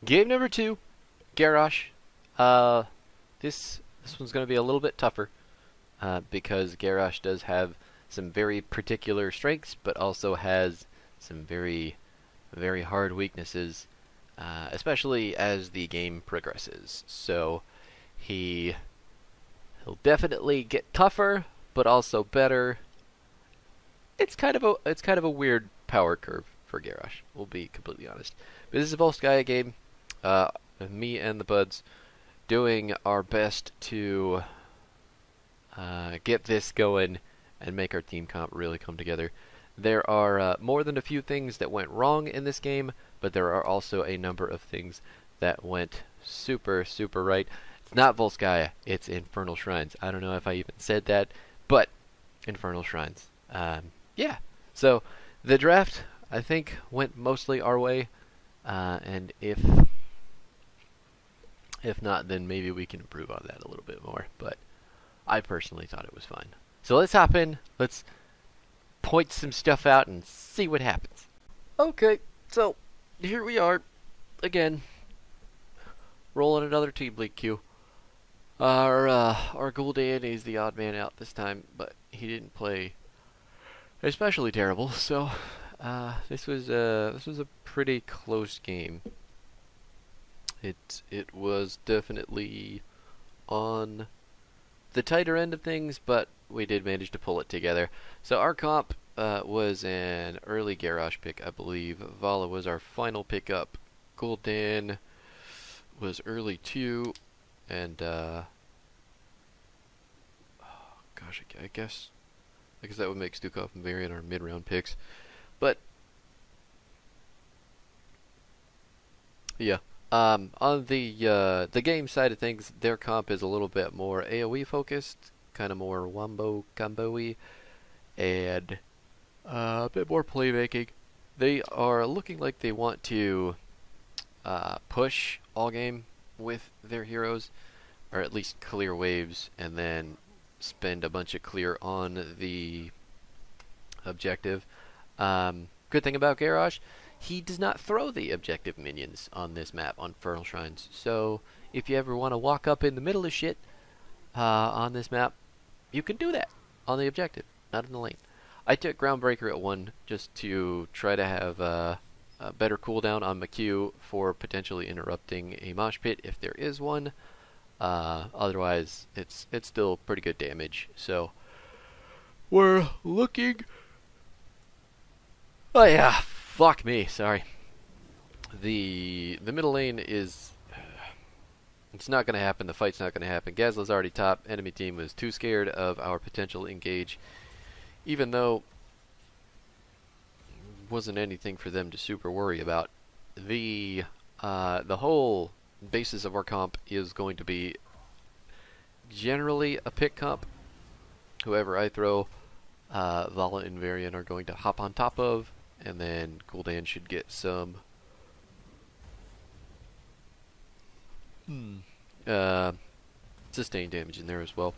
Game number two, Garrosh. Uh, this one's going to be a little bit tougher because Garrosh does have some very particular strengths, but also has some very hard weaknesses, especially as the game progresses. So he he'll definitely get tougher, but also better. It's kind of a weird power curve for Garrosh. We'll be completely honest. But this is a Volskaya game. Uh, Me and the buds doing our best to get this going and make our team comp really come together. There are more than a few things that went wrong in this game, but there are also a number of things that went super right. It's not Volskaya, it's Infernal Shrines. I don't know if I even said that, but Infernal Shrines. Yeah, so the draft, I think, went mostly our way, and if not, then maybe we can improve on that a little bit more. But I personally thought it was fine. So let's hop in. Let's point some stuff out and see what happens. Okay, so here we are again, rolling another team league queue. Our Gul'dan is the odd man out this time, but he didn't play especially terrible. So this was a pretty close game. It was definitely on the tighter end of things, but we did manage to pull it together. So our comp was an early Garrosh pick, I believe. Vala was our final pickup. Gul'dan was early too, and gosh, I guess that would make Stukov and Varian our mid-round picks. But yeah, on the game side of things, their comp is a little bit more AoE focused, kind of more wombo combo-y, and a bit more playmaking. They are looking like they want to push all game with their heroes, or at least clear waves, and then spend a bunch of clear on the objective. Good thing about Garrosh, he does not throw the objective minions on this map on Infernal Shrines. So if you ever want to walk up in the middle of shit on this map, you can do that on the objective, not in the lane. I took Groundbreaker at 1 just to try to have a better cooldown on my Q for potentially interrupting a mosh pit if there is one. Otherwise, it's still pretty good damage. So we're looking. Oh yeah, fuck me. Sorry. The middle lane is. It's not going to happen. The fight's not going to happen. Gazla's already top. Enemy team was too scared of our potential engage, even though wasn't anything for them to super worry about. The whole basis of our comp is going to be generally a pick comp. Whoever I throw, Vala and Varian are going to hop on top of, and then Gul'dan should get some sustained damage in there as well.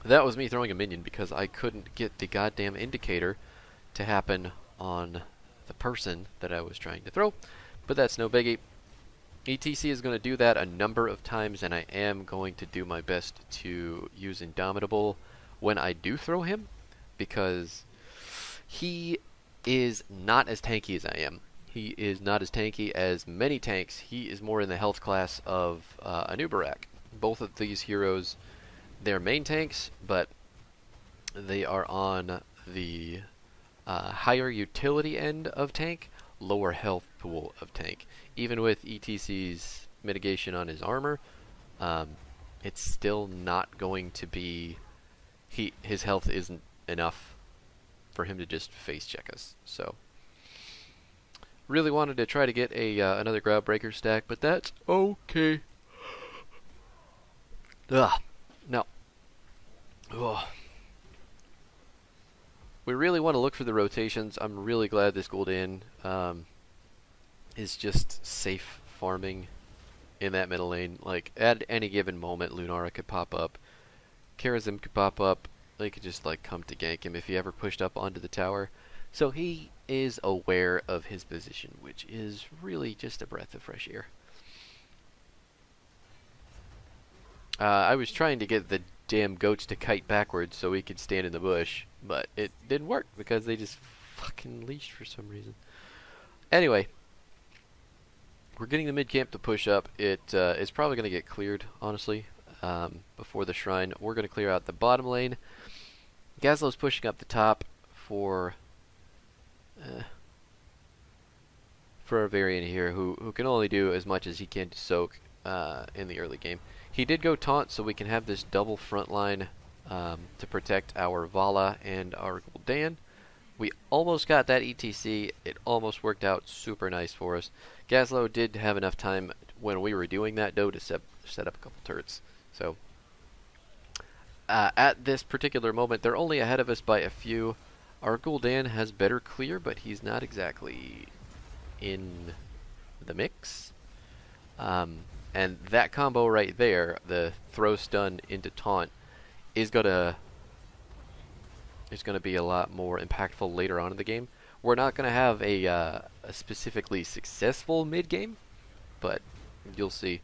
That was me throwing a minion because I couldn't get the goddamn indicator to happen on the person that I was trying to throw, but that's no biggie. ETC is going to do that a number of times, and I am going to do my best to use Indomitable when I do throw him, because he is not as tanky as I am. He is not as tanky as many tanks. He is more in the health class of an Uberak. Both of these heroes, they're main tanks, but they are on the higher utility end of tank, lower health pool of tank. Even with ETC's mitigation on his armor, it's still not going to be. His health isn't enough for him to just face check us. So, really wanted to try to get another Groundbreaker stack, but that's okay. Ugh. No. Ugh. We really want to look for the rotations. I'm really glad this Gul'dan is just safe farming in that middle lane. Like, at any given moment, Lunara could pop up, Karazim could pop up. They could just like come to gank him if he ever pushed up onto the tower. So he is aware of his position, which is really just a breath of fresh air. I was trying to get the damn goats to kite backwards so we could stand in the bush, but it didn't work because they just fucking leashed for some reason. Anyway, we're getting the mid camp to push up. It is probably going to get cleared, honestly, before the shrine. We're going to clear out the bottom lane. Gazlow's pushing up the top for a variant here who can only do as much as he can to soak in the early game. He did go taunt, so we can have this double front line to protect our Vala and our Gul'dan. We almost got that ETC. It almost worked out super nice for us. Gazlow did have enough time when we were doing that, though, to set up a couple turrets. So, at this particular moment, they're only ahead of us by a few. Our Gul'dan has better clear, but he's not exactly in the mix. And that combo right there, the throw stun into taunt, is gonna be a lot more impactful later on in the game. We're not gonna have a specifically successful mid game, but you'll see.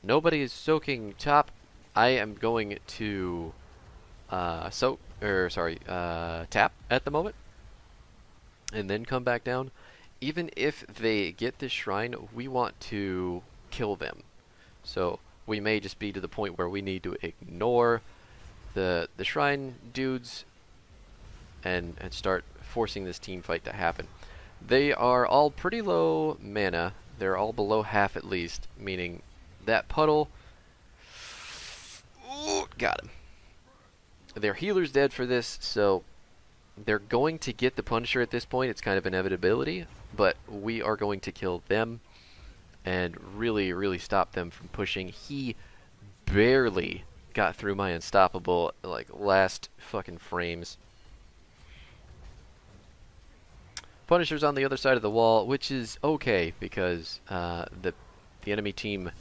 Nobody is soaking top. I am going to tap at the moment, and then come back down. Even if they get this shrine, we want to kill them. So we may just be to the point where we need to ignore the shrine dudes and start forcing this team fight to happen. They are all pretty low mana. They're all below half at least, meaning that puddle. Ooh, got him. Their healer's dead for this, so they're going to get the Punisher at this point. It's kind of inevitability, but we are going to kill them and really, really stop them from pushing. He barely got through my unstoppable, like, last fucking frames. Punisher's on the other side of the wall, which is okay because the enemy team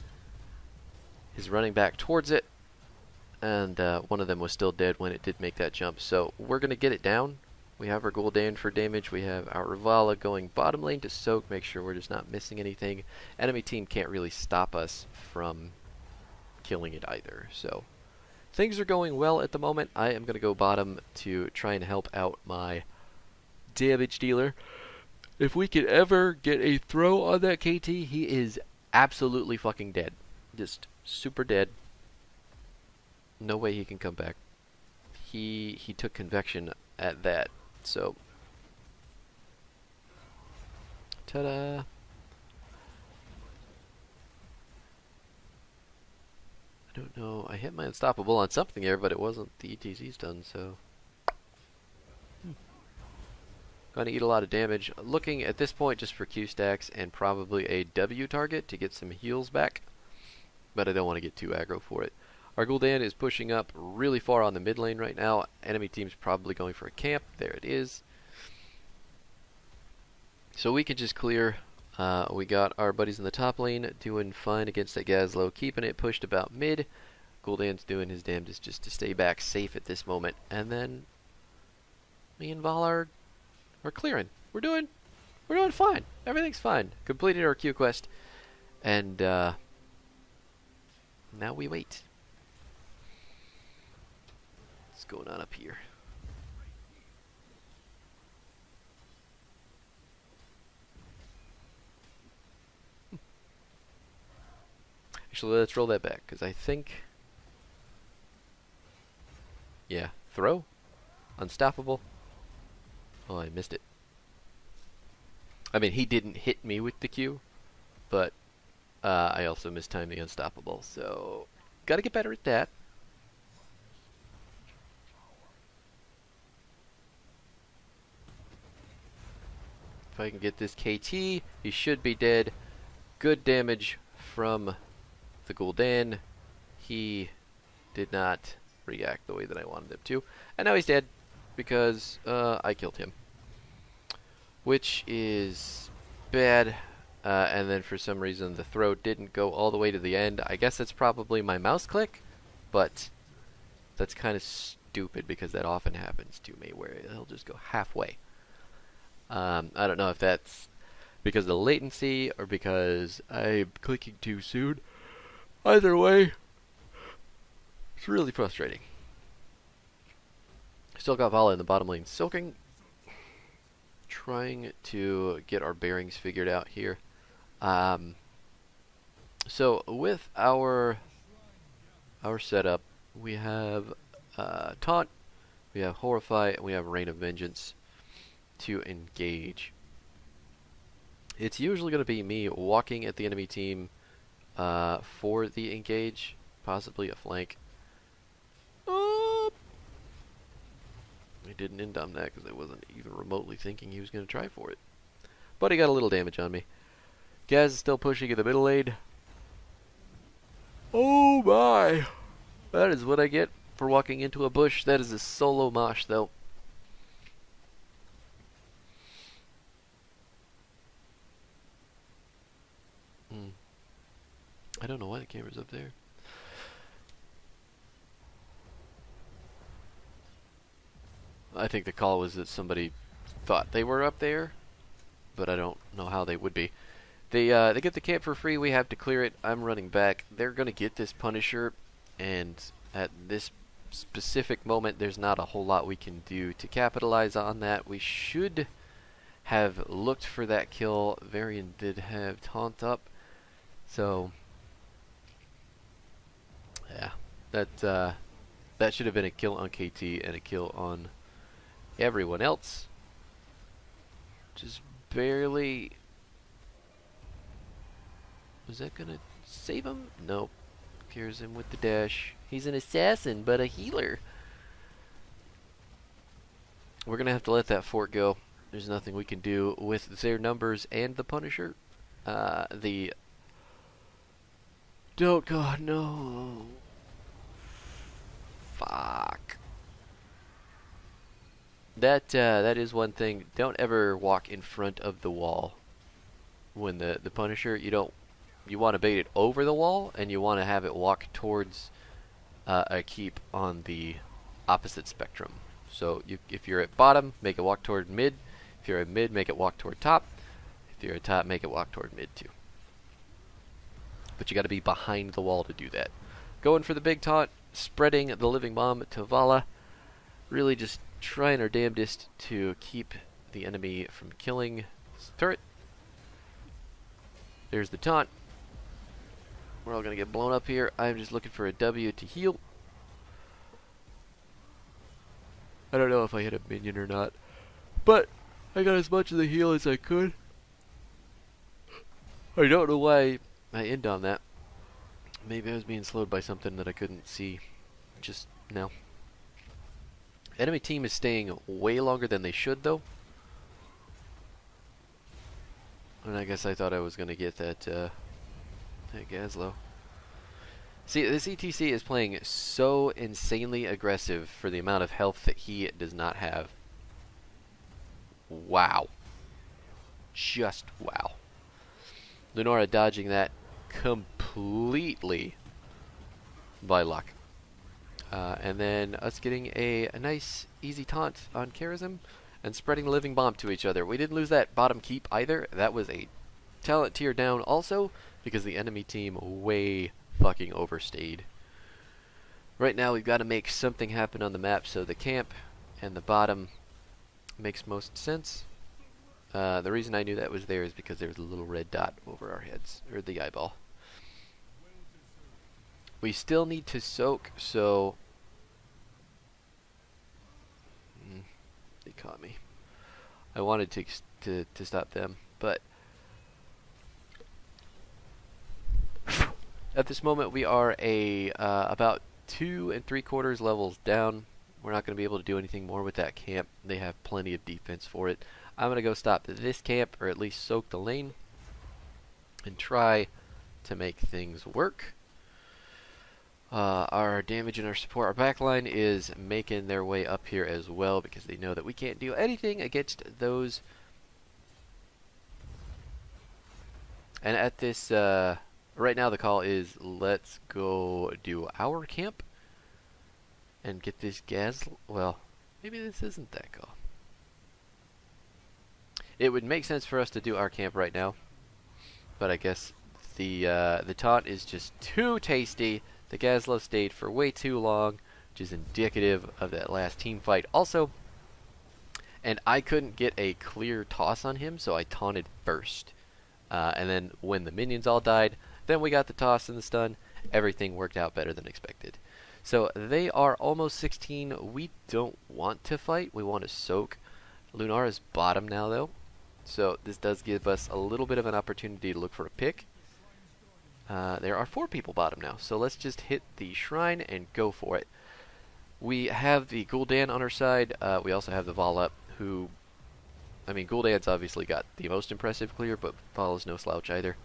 is running back towards it, and one of them was still dead when it did make that jump. So we're going to get it down. We have our Gul'dan for damage. We have our Vala going bottom lane to soak, make sure we're just not missing anything. Enemy team can't really stop us from killing it either. So things are going well at the moment. I am going to go bottom to try and help out my damage dealer. If we could ever get a throw on that KT, he is absolutely fucking dead. Just super dead. No way he can come back. He took convection at that. So, ta-da! I don't know. I hit my unstoppable on something there, but it wasn't the ETC's done, so. Going to eat a lot of damage. Looking at this point just for Q stacks and probably a W target to get some heals back, but I don't want to get too aggro for it. Our Gul'dan is pushing up really far on the mid lane right now. Enemy team's probably going for a camp. There it is. So we can just clear. We got our buddies in the top lane doing fine against that Gazlow, keeping it pushed about mid. Gul'dan's doing his damnedest just to stay back safe at this moment. And then me and Val are clearing. We're doing fine. Everything's fine. Completed our Q quest. And now we wait. What's going on up here? Actually, let's roll that back, because I think... Yeah, throw. Unstoppable. Oh, I missed it. I mean, he didn't hit me with the Q, but I also mistimed the unstoppable, so... Gotta get better at that. If I can get this KT, he should be dead. Good damage from the Gul'dan. He did not react the way that I wanted him to. And now he's dead because I killed him. Which is bad. And then for some reason the throw didn't go all the way to the end. I guess that's probably my mouse click, but that's kind of stupid because that often happens to me where he'll just go halfway. I don't know if that's because of the latency or because I'm clicking too soon. Either way, it's really frustrating. Still got Vala in the bottom lane soaking. Trying to get our bearings figured out here. So with our setup, we have Taunt, we have Horrify, and we have Reign of Vengeance to engage. It's usually going to be me walking at the enemy team for the engage, possibly a flank. He didn't end on that because I wasn't even remotely thinking he was going to try for it. But he got a little damage on me. Gaz is still pushing in the middle lane. Oh my! That is what I get for walking into a bush. That is a solo mosh, though. I don't know why the camera's up there. I think the call was that somebody thought they were up there, but I don't know how they would be. They get the camp for free. We have to clear it. I'm running back. They're going to get this Punisher, and at this specific moment, there's not a whole lot we can do to capitalize on that. We should have looked for that kill. Varian did have Taunt up, so yeah, that should have been a kill on KT and a kill on everyone else. Just barely. Was that gonna save him? Nope. Cures him with the dash. He's an assassin, but a healer. We're gonna have to let that fort go. There's nothing we can do with their numbers and the Punisher. Don't God no. Fuck. That is one thing. Don't ever walk in front of the wall when the Punisher. You want to bait it over the wall, and you want to have it walk towards a keep on the opposite spectrum. So if you're at bottom, make it walk toward mid. If you're at mid, make it walk toward top. If you're at top, make it walk toward mid too. But you got to be behind the wall to do that. Going for the big taunt, spreading the living bomb to Vala. Really just trying our damnedest to keep the enemy from killing this turret. There's the taunt. We're all going to get blown up here. I'm just looking for a W to heal. I don't know if I hit a minion or not, but I got as much of the heal as I could. I don't know why I end on that. Maybe I was being slowed by something that I couldn't see just now. Enemy team is staying way longer than they should, though. And I guess I thought I was going to get that Gazlo. See, this ETC is playing so insanely aggressive for the amount of health that he does not have. Wow. Just wow. Lenora dodging that completely by luck. And then us getting a nice, easy taunt on Charism and spreading the living bomb to each other. We didn't lose that bottom keep either. That was a talent tier down also because the enemy team way fucking overstayed. Right now we've got to make something happen on the map, so the camp and the bottom makes most sense. The reason I knew that was there is because there was a little red dot over our heads, or the eyeball. We still need to soak, so they caught me. I wanted to stop them, but at this moment we are about 2 3/4 levels down. We're not going to be able to do anything more with that camp. They have plenty of defense for it. I'm going to go stop this camp, or at least soak the lane, and try to make things work. Our damage and our support, our backline is making their way up here as well because they know that we can't do anything against those. And at this, right now the call is let's go do our camp and get this gas. Well, maybe this isn't that call. It would make sense for us to do our camp right now, but I guess the taunt is just too tasty. The Gazlo stayed for way too long, which is indicative of that last team fight. Also, and I couldn't get a clear toss on him, so I taunted first. And then when the minions all died, then we got the toss and the stun. Everything worked out better than expected. So they are almost 16. We don't want to fight. We want to soak. Lunara's bottom now, though. So this does give us a little bit of an opportunity to look for a pick. There are 4 people bottom now. So let's just hit the shrine and go for it. We have the Gul'dan on our side. We also have the Vala, who... I mean, Gul'dan's obviously got the most impressive clear, but Vala's no slouch either.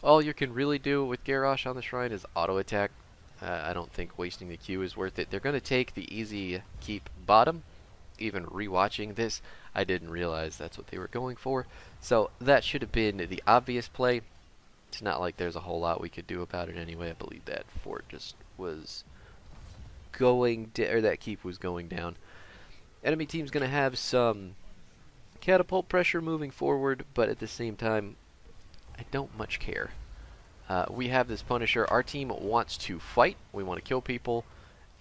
All you can really do with Garrosh on the shrine is auto-attack. I don't think wasting the Q is worth it. They're going to take the easy keep bottom. Even rewatching this, I didn't realize that's what they were going for. So that should have been the obvious play. It's not like there's a whole lot we could do about it anyway. I believe that fort just was going or that keep was going down. Enemy team's going to have some catapult pressure moving forward, but at the same time, I don't much care. We have this Punisher. Our team wants to fight. We want to kill people.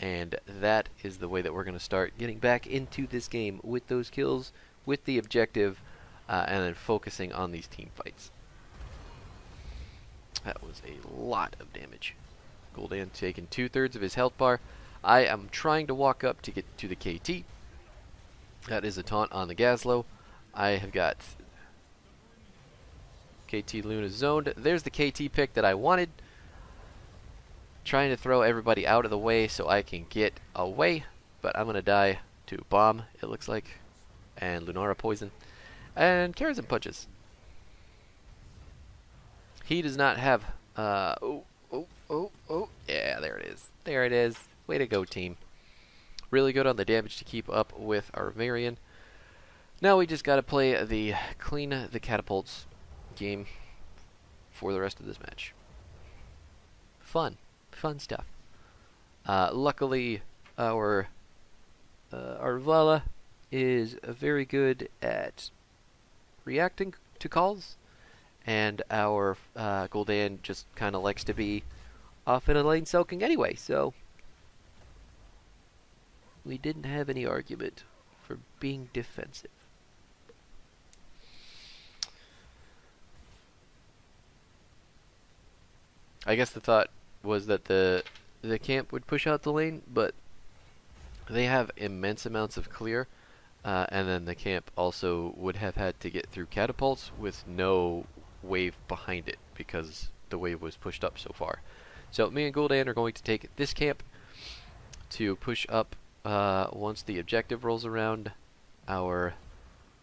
And that is the way that we're going to start getting back into this game with those kills, with the objective, and then focusing on these team fights. That was a lot of damage. Gul'dan taking 2/3 of his health bar. I am trying to walk up to get to the KT. That is a taunt on the Gazlo. I have got KT Luna zoned. There's the KT pick that I wanted. Trying to throw everybody out of the way so I can get away, but I'm going to die to bomb, it looks like, and Lunara poison, and Karazhan punches. He does not have, yeah, there it is. There it is. Way to go, team. Really good on the damage to keep up with our Varian. Now we just got to play the clean the catapults game for the rest of this match. Fun stuff. Luckily, our Vala is very good at reacting to calls, and our Gul'dan just kind of likes to be off in a lane soaking anyway, so we didn't have any argument for being defensive. I guess the thought was that the camp would push out the lane, but they have immense amounts of clear, and then the camp also would have had to get through catapults with no wave behind it because the wave was pushed up so far. So me and Gul'dan are going to take this camp to push up once the objective rolls around. Our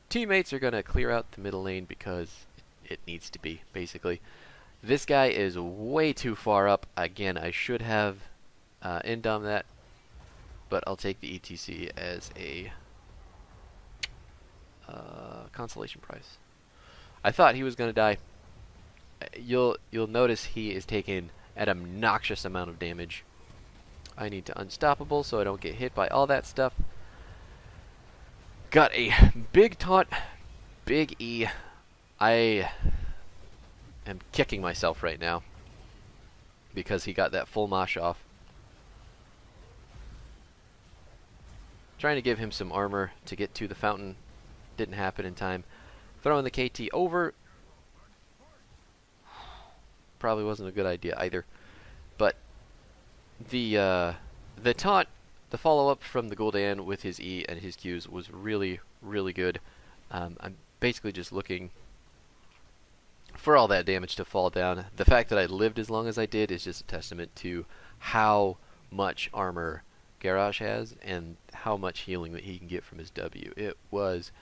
teammates are going to clear out the middle lane because it needs to be, basically. This guy is way too far up. Again, I should have end-dom that, but I'll take the ETC as a consolation prize. I thought he was going to die. You'll notice he is taking an obnoxious amount of damage. I need to unstoppable so I don't get hit by all that stuff. Got a big taunt, big E. I am kicking myself right now because he got that full mosh off. Trying to give him some armor to get to the fountain. Didn't happen in time. Throwing the KT over. Probably wasn't a good idea either. But the taunt, the follow-up from the Gul'dan with his E and his Qs was really, really good. I'm basically just looking for all that damage to fall down. The fact that I lived as long as I did is just a testament to how much armor Garrosh has and how much healing that he can get from his W. It was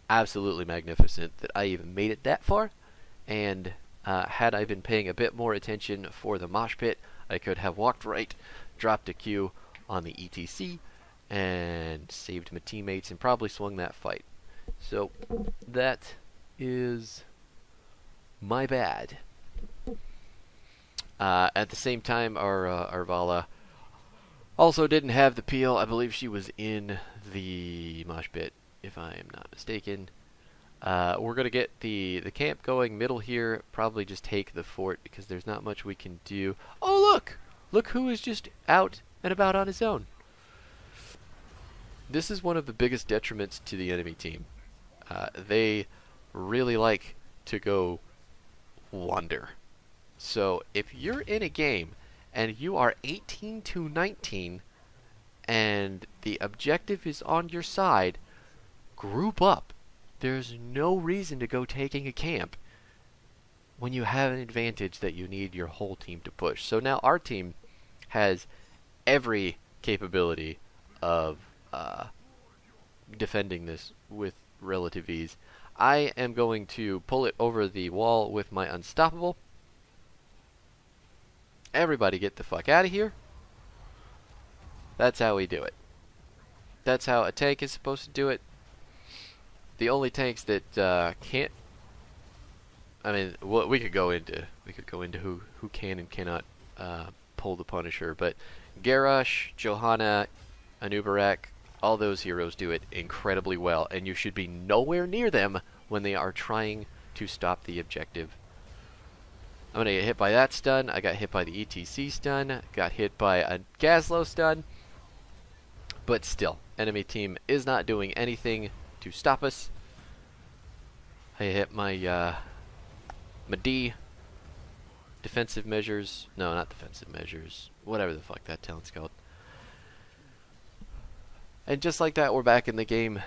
absolutely magnificent that I even made it that far, and had I been paying a bit more attention for the mosh pit, I could have walked right, dropped a Q on the ETC, and saved my teammates and probably swung that fight. So that is my bad. At the same time, our Vala also didn't have the peel. I believe she was in the mosh pit, if I am not mistaken. We're going to get the camp going middle here. Probably just take the fort because there's not much we can do. Oh, look! Look who is just out and about on his own. This is one of the biggest detriments to the enemy team. They really like to go wander. So if you're in a game and you are 18-19 and the objective is on your side, group up. There's no reason to go taking a camp when you have an advantage that you need your whole team to push. So now our team has every capability of defending this with relative ease. I am going to pull it over the wall with my unstoppable. Everybody get the fuck out of here. That's how we do it. That's how a tank is supposed to do it. The only tanks that can't, I mean, we could go into who can and cannot pull the Punisher, but Garrosh, Johanna, Anubarak, all those heroes do it incredibly well, and you should be nowhere near them when they are trying to stop the objective. I'm gonna get hit by that stun. I got hit by the ETC stun. Got hit by a Gaslow stun. But still, enemy team is not doing anything to stop us. I hit my my D. Defensive measures. No, not defensive measures. Whatever the fuck that talent's called. And just like that, we're back in the game.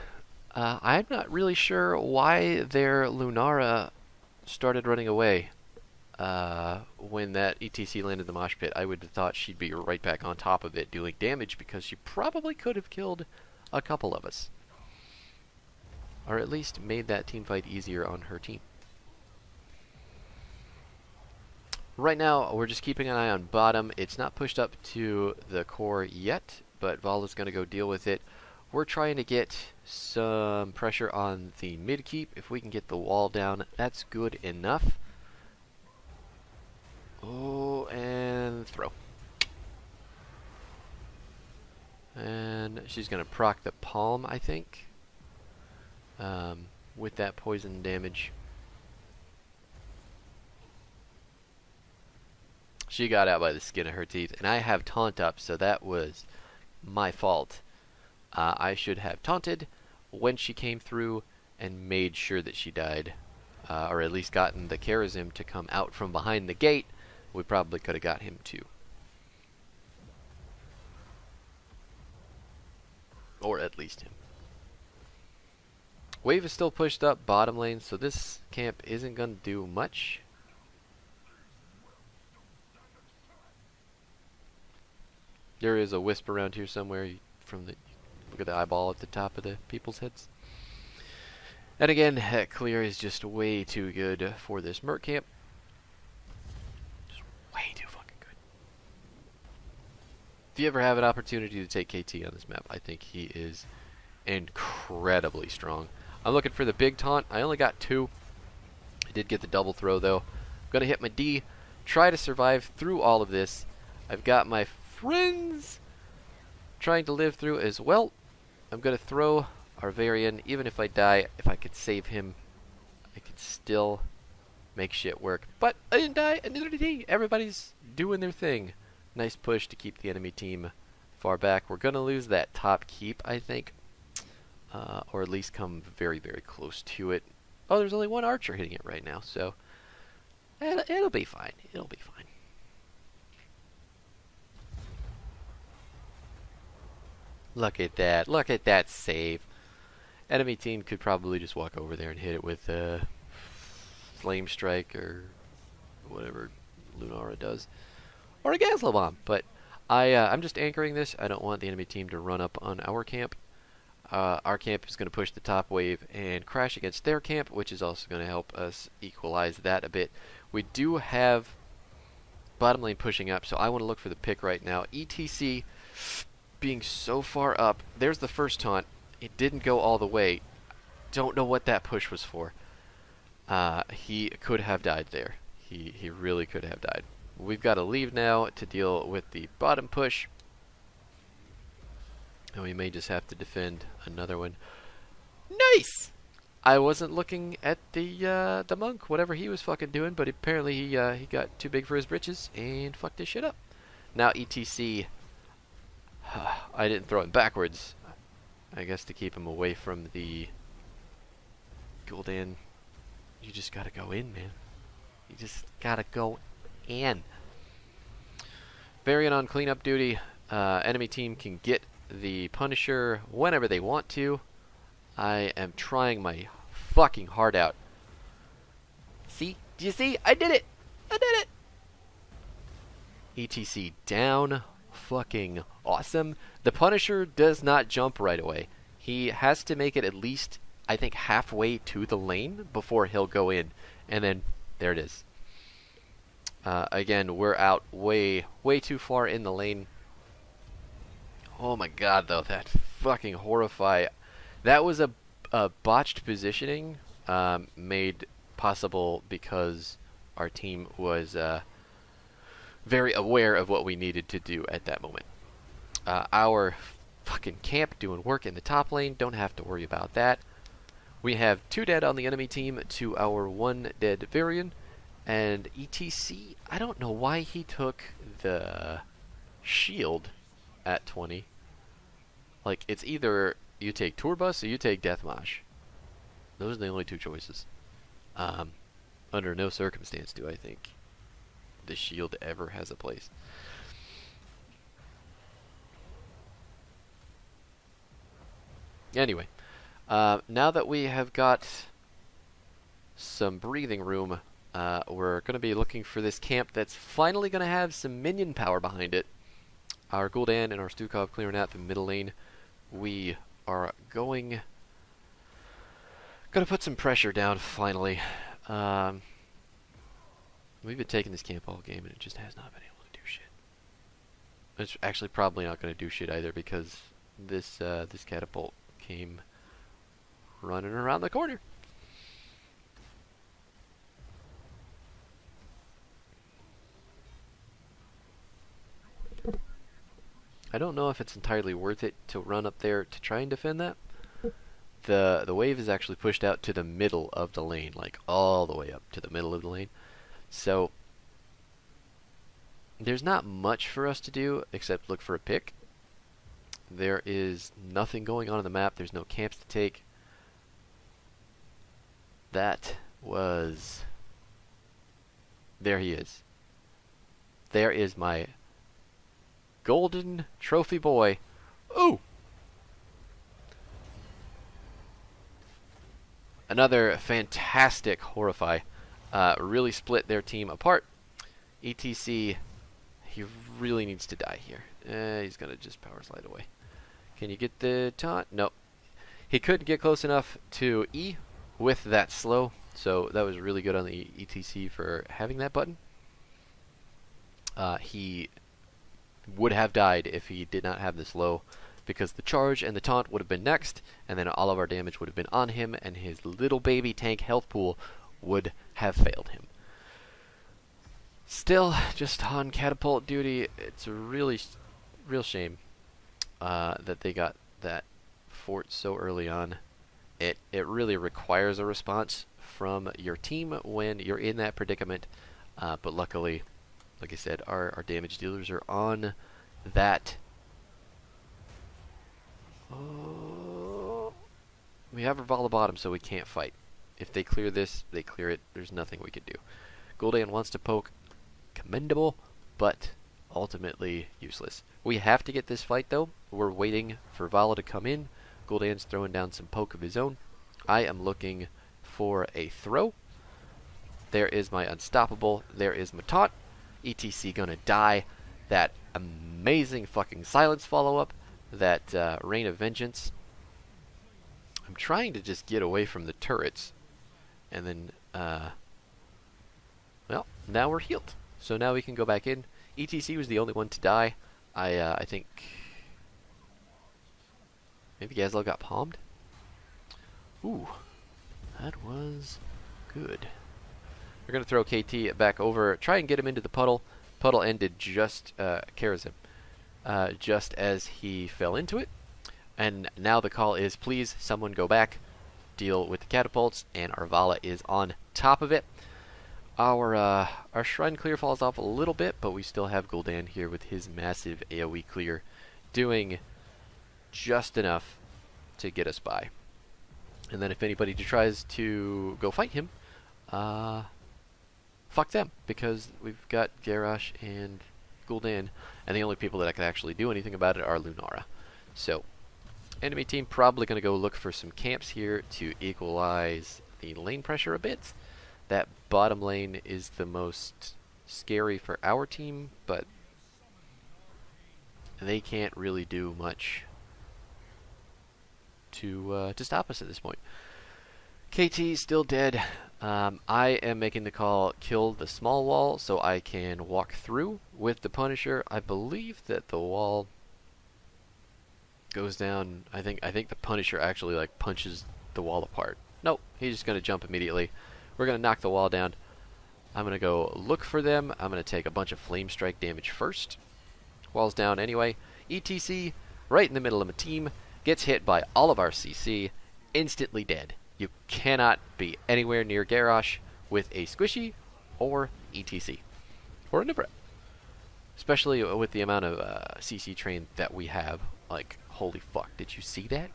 I'm not really sure why their Lunara started running away when that ETC landed the mosh pit. I would have thought she'd be right back on top of it doing damage because she probably could have killed a couple of us. Or at least made that team fight easier on her team. Right now, we're just keeping an eye on bottom. It's not pushed up to the core yet, but Vala's going to go deal with it. We're trying to get some pressure on the mid keep. If we can get the wall down, that's good enough. Oh, and throw. And she's going to proc the palm, I think, with that poison damage. She got out by the skin of her teeth, and I have taunt up, so that was my fault. I should have taunted when she came through and made sure that she died, or at least gotten the Karazim to come out from behind the gate. We probably could have got him too. Or at least him. Wave is still pushed up bottom lane, so this camp isn't going to do much. There is a wisp around here somewhere from the, look at the eyeball at the top of the people's heads. And again, that clear is just way too good for this merc camp. Just way too fucking good. If you ever have an opportunity to take KT on this map, I think he is incredibly strong. I'm looking for the big taunt. I only got 2. I did get the double throw though. I'm gonna hit my D, try to survive through all of this. I've got my friends trying to live through as well. I'm gonna throw our Varian. Even if I die, if I could save him, I could still make shit work. But I didn't die, and neither did he. Everybody's doing their thing. Nice push to keep the enemy team far back. We're gonna lose that top keep, I think, or at least come very, very close to it. Oh, there's only one archer hitting it right now, so it'll be fine. It'll be fine. Look at that. Look at that save. Enemy team could probably just walk over there and hit it with Flame Strike or whatever Lunara does. Or a Gaslow Bomb. But I'm just anchoring this. I don't want the enemy team to run up on our camp. Our camp is going to push the top wave and crash against their camp, which is also going to help us equalize that a bit. We do have bottom lane pushing up, so I want to look for the pick right now. ETC being so far up. There's the first taunt. It didn't go all the way. Don't know what that push was for. He could have died there. He really could have died. We've got to leave now to deal with the bottom push. And we may just have to defend another one. Nice! I wasn't looking at the monk, whatever he was fucking doing, but apparently he got too big for his britches and fucked his shit up. Now ETC, I didn't throw him backwards. I guess to keep him away from the Gul'dan. You just gotta go in, man. You just gotta go in. Varian on cleanup duty. Enemy team can get the Punisher whenever they want to. I am trying my fucking heart out. See? Do you see? I did it! I did it! ETC down. Fucking awesome. The Punisher does not jump right away. He has to make it at least, I think, halfway to the lane before he'll go in. And then, there it is. Again, we're out way too far in the lane. Oh my god, though, that fucking horrify. That was a botched positioning made possible because our team was very aware of what we needed to do at that moment. Our fucking camp doing work in the top lane, don't have to worry about that. We have 2 dead on the enemy team to our 1 dead Varian. And ETC, I don't know why he took the shield at 20. Like, it's either you take Tour Bus or you take Deathmosh. Those are the only 2 choices. Under no circumstance do I think the shield ever has a place. Anyway, now that we have got some breathing room, we're going to be looking for this camp that's finally going to have some minion power behind it. Our Gul'dan and our Stukov clearing out the middle lane. We are going to put some pressure down finally. We've been taking this camp all game and it just has not been able to do shit. It's actually probably not going to do shit either because this catapult came running around the corner. I don't know if it's entirely worth it to run up there to try and defend that. The wave is actually pushed out to the middle of the lane, like all the way up to the middle of the lane. So there's not much for us to do except look for a pick. There is nothing going on the map. There's no camps to take. That was... There he is. There is my golden trophy boy. Ooh! Another fantastic horrify. Really split their team apart. ETC, he really needs to die here. He's going to just power slide away. Can you get the taunt? Nope. He couldn't get close enough to E with that slow, so that was really good on the ETC for having that button. He would have died if he did not have this low, because the charge and the taunt would have been next, and then all of our damage would have been on him, and his little baby tank health pool would have failed him. Still, just on catapult duty, it's a real shame that they got that fort so early on. It really requires a response from your team when you're in that predicament, but luckily, like I said, our damage dealers are on that. We have Ravala bottom, so we can't fight. If they clear this, they clear it. There's nothing we can do. Gul'dan wants to poke. Commendable, but ultimately useless. We have to get this fight, though. We're waiting for Vala to come in. Gul'dan's throwing down some poke of his own. I am looking for a throw. There is my unstoppable. There is my taunt. ETC gonna die. That amazing fucking silence follow-up. That Rain of Vengeance. I'm trying to just get away from the turrets. And then, well, now we're healed. So now we can go back in. ETC was the only one to die. I think... Maybe Gazlowe got palmed? Ooh. That was good. We're going to throw KT back over. Try and get him into the puddle. Puddle ended just... Karazim. Just as he fell into it. And now the call is, please, someone go back. deal with the catapults, and our Vala is on top of it. Our Shrine clear falls off a little bit, but we still have Gul'dan here with his massive AoE clear, doing just enough to get us by. And then if anybody tries to go fight him, fuck them, because we've got Garrosh and Gul'dan, and the only people that can actually do anything about it are Lunara. So, enemy team probably going to go look for some camps here to equalize the lane pressure a bit. That bottom lane is the most scary for our team, but they can't really do much to stop us at this point. KT still dead. I am making the call, kill the small wall so I can walk through with the Punisher. I believe that the wall goes down. I think the Punisher actually like punches the wall apart. Nope, he's just gonna jump immediately. We're gonna knock the wall down. I'm gonna go look for them. I'm gonna take a bunch of flame strike damage first. Wall's down anyway. ETC, right in the middle of a team, gets hit by all of our CC, instantly dead. You cannot be anywhere near Garrosh with a squishy or ETC or a Nibra. Especially with the amount of CC train that we have. Like, holy fuck, did you see that?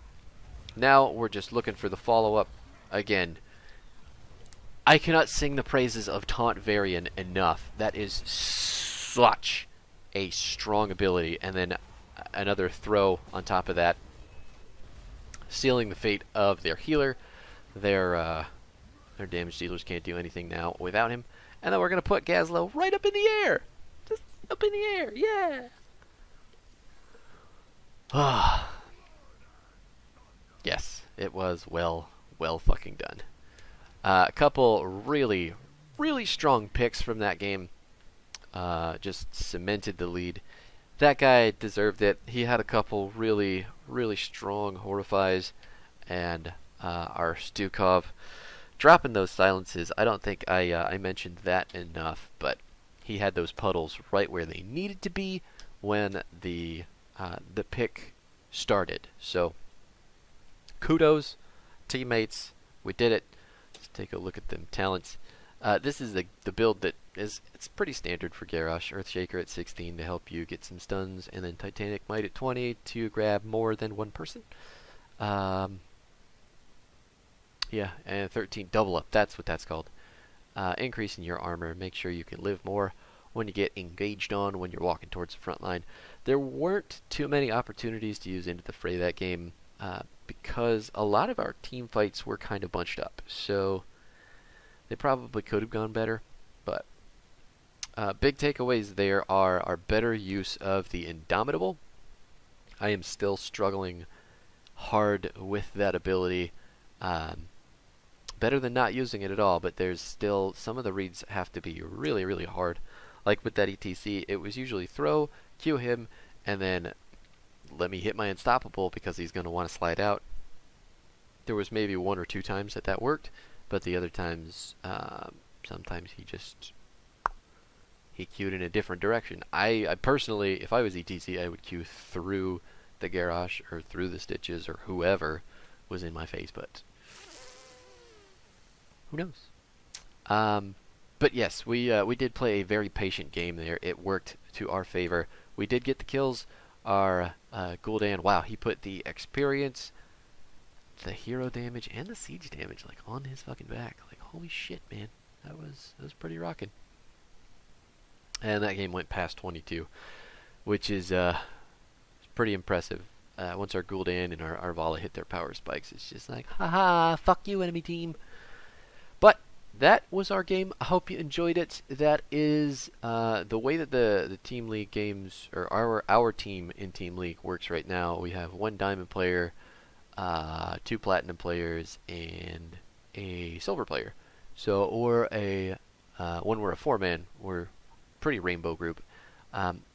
Now we're just looking for the follow-up. Again, I cannot sing the praises of Taunt Varian enough. That is such a strong ability. And then another throw on top of that, sealing the fate of their healer. Their damage dealers can't do anything now without him. And then we're going to put Gazlowe right up in the air. Just up in the air, yeah. Yes, it was well fucking done. A couple really strong picks from that game. Just cemented the lead. That guy deserved it. He had a couple really strong horrifies, and our Stukov dropping those silences. I don't think I mentioned that enough, but he had those puddles right where they needed to be when the pick started. So kudos, teammates. We did it. Let's take a look at them talents. This is the build that it's pretty standard for Garrosh. Earthshaker at 16 to help you get some stuns, and then Titanic Might at 20 to grab more than one person. Yeah, and 13 double up. That's what that's called. Increasing your armor. Make sure you can live more when you get engaged on when you're walking towards the front line. There weren't too many opportunities to use Into the Fray that game because a lot of our team fights were kind of bunched up. So they probably could have gone better, but big takeaways there are our better use of the Indomitable. I am still struggling hard with that ability. Better than not using it at all, but there's still some of the reads have to be really hard. Like with that ETC, it was usually throw, Q him, and then let me hit my Unstoppable because he's going to want to slide out. There was maybe one or two times that worked, but the other times, sometimes he queued in a different direction. I personally, if I was ETC, I would queue through the Garrosh or through the Stitches or whoever was in my face, but who knows? But yes, we did play a very patient game there. It worked to our favor. We did get the kills. Our Gul'dan, wow, he put the experience, the hero damage, and the siege damage like on his fucking back. Like, holy shit, man, that was pretty rocking. And that game went past 22, which is pretty impressive. Once our Gul'dan and our Vala hit their power spikes, it's just like, haha, fuck you, enemy team. But that was our game. I hope you enjoyed it. That is the way that the Team League games, or our team in Team League works right now. We have one Diamond player, 2 Platinum players, and a Silver player. So we're when we're a 4-man, we're pretty rainbow group.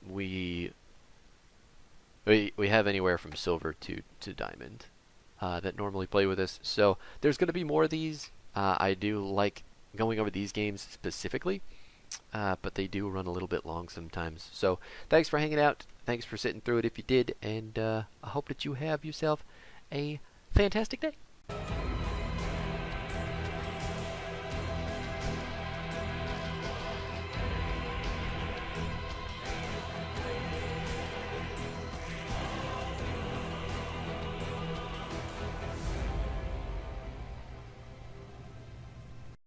We have anywhere from Silver to Diamond that normally play with us. So there's going to be more of these. I do like going over these games specifically, but they do run a little bit long sometimes. So thanks for hanging out. Thanks for sitting through it if you did, and I hope that you have yourself a fantastic day.